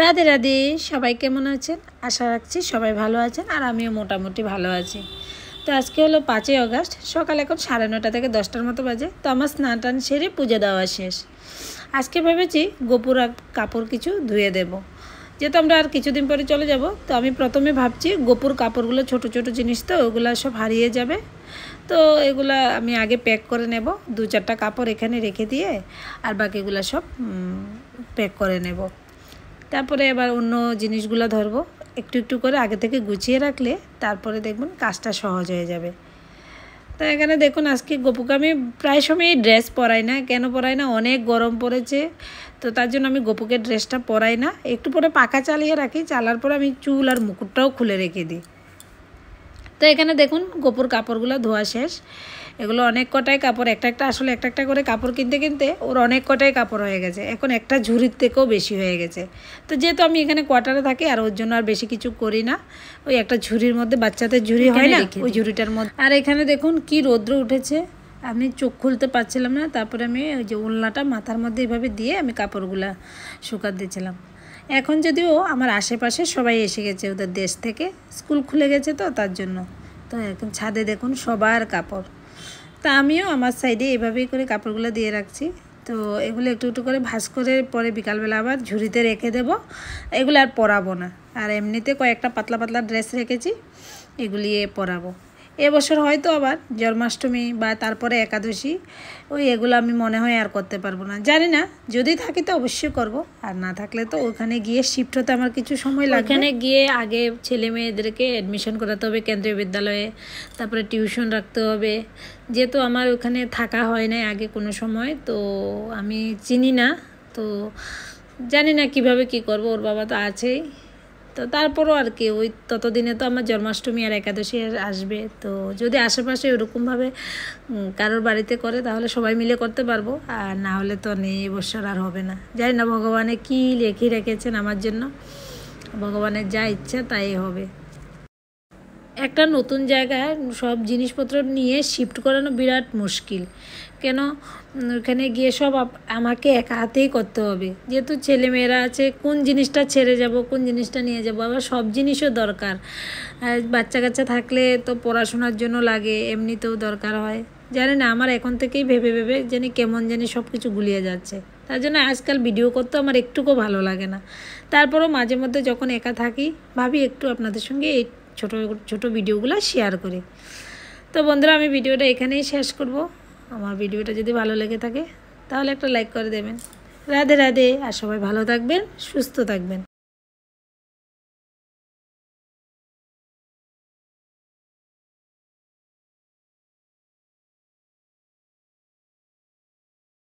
রাধে রাধে, সবাই কেমন আছেন? আশা রাখছি সবাই ভালো আছেন আর আমিও মোটামুটি ভালো আছি। তো আজকে হলো 5ই আগস্ট, সকাল এখন 9:30 থেকে 10টার মতো বাজে। তো আমার স্নান টান সেরে পুজো দেওয়া শেষ। আজকে ভেবেছি গোপুর কাপড় কিছু ধুয়ে দেব, যেহেতু আমরা আর কিছুদিন পরে চলে যাব। তো আমি প্রথমে ভাবছি গোপুর কাপড়গুলো ছোট ছোট জিনিস, তো ওগুলো সব হারিয়ে যাবে। তো এগুলা আমি আগে প্যাক করে নেব, 2-4টা কাপড় এখানে রেখে দিয়ে আর বাকিগুলো সব প্যাক করে নেব। তারপরে এবার অন্য জিনিসগুলো ধরবো, একটু একটু করে আগে থেকে গুছিয়ে রাখলে তারপরে দেখবেন কাজটা সহজ হয়ে যাবে। তো এখানে দেখুন, আজকে গপুকে আমি প্রায় সময়ই ড্রেস পরাই না। কেন পরাই না? অনেক গরম পড়েছে, তো তার জন্য আমি গপুকে ড্রেসটা পরাই না। একটু পরে পাখা চালিয়ে রাখি, চালার পরে আমি চুল আর মুকুটটাও খুলে রেখে দিই। তো এখানে দেখুন গপুর কাপড়গুলো ধোয়া শেষ। এগুলো অনেক কটাই কাপড়, আসলে একটা করে কাপড় কিনতে কিনতে ওর অনেক কটাই কাপড় হয়ে গেছে। এখন একটা ঝুড়ির থেকেও বেশি হয়ে গেছে। তো যেহেতু আমি এখানে কোয়ার্টারে থাকি আর ওর জন্য আর বেশি কিছু করি না, ওই একটা ঝুড়ির মধ্যে, বাচ্চাদের ঝুড়ি হয় না, ওই ঝুড়িটার মধ্যে। আর এখানে দেখুন কি রৌদ্র উঠেছে, আমি চোখ খুলতে পারছিলাম না। তারপরে আমি ওই যে ওলনাটা মাথার মধ্যে এভাবে দিয়ে আমি কাপড়গুলা শুকাতে দিয়েছিলাম। এখন যদিও আমার আশেপাশে সবাই এসে গেছে ওদের দেশ থেকে, স্কুল খুলে গেছে তো তার জন্য। তো এখন ছাদে দেখুন সবার কাপড়। তা আমিও আমার সাইডে এভাবেই করে কাপড়গুলো দিয়ে রাখছি। তো এগুলো একটু একটু করে ভাঁজ করে পরে বিকালবেলা আবার ঝুড়িতে রেখে দেব। এগুলো আর পরাবো না। আর এমনিতে কয়েকটা পাতলা পাতলা ড্রেস রেখেছি, এগুলি পরাবো। এবছর হয়তো আবার জন্মাষ্টমী বা তারপরে একাদশী, এগুলো আমি মনে হয় আর করতে পারবো না, জানি না। যদি থাকি তো অবশ্যই করব, আর না থাকলে তো ওখানে গিয়ে শিফট হতে আমার কিছু সময় লাগবে। ওখানে গিয়ে আগে ছেলে মেয়েদেরকে অ্যাডমিশন করাতে হবে কেন্দ্রীয় বিদ্যালয়ে, তারপরে টিউশন রাখতে হবে। যেহেতু আমার ওখানে থাকা হয় না আগে কোনো সময়, তো আমি চিনি না, তো জানি না কিভাবে কি করব। ওর বাবা তো আছেই, তো তারপরও আর কি ওই ততদিনে তো আমার জন্মাষ্টমী আর একাদশী আসবে। তো যদি আশেপাশে ওরকমভাবে কারোর বাড়িতে করে তাহলে সবাই মিলে করতে পারবো, আর না হলে তো নেই, এবছর আর হবে না। জানি না ভগবানে কী লিখে রেখেছেন আমার জন্য, ভগবানের যা ইচ্ছা তাই হবে। একটা নতুন জায়গায় সব জিনিসপত্র নিয়ে শিফট করানো বিরাট মুশকিল। কেন? ওখানে গিয়ে সব আমাকে একা হাতেই করতে হবে, যেহেতু ছেলেমেয়েরা আছে। কোন জিনিসটা ছেড়ে যাব, কোন জিনিসটা নিয়ে যাব, আবার সব জিনিসও দরকার। বাচ্চা কাচ্চা থাকলে তো পড়াশোনার জন্য লাগে, এমনিতেও দরকার হয়। জানি না, আমার এখন থেকেই ভেবে ভেবে জানি কেমন জানি সব কিছু গুলিয়ে যাচ্ছে। তার জন্য আজকাল ভিডিও করতে আমার একটুকুও ভালো লাগে না। তারপরও মাঝে মধ্যে যখন একা থাকি ভাবি একটু আপনাদের সঙ্গে এই ছোটো ছোটো ভিডিওগুলো শেয়ার করি। তো বন্ধুরা, আমি ভিডিওটা এখানেই শেষ করব। আমার ভিডিওটা যদি ভালো লেগে থাকে তাহলে একটা লাইক করে দেবেন। রাধে রাধে, আর সবাই ভালো থাকবেন, সুস্থ থাকবেন।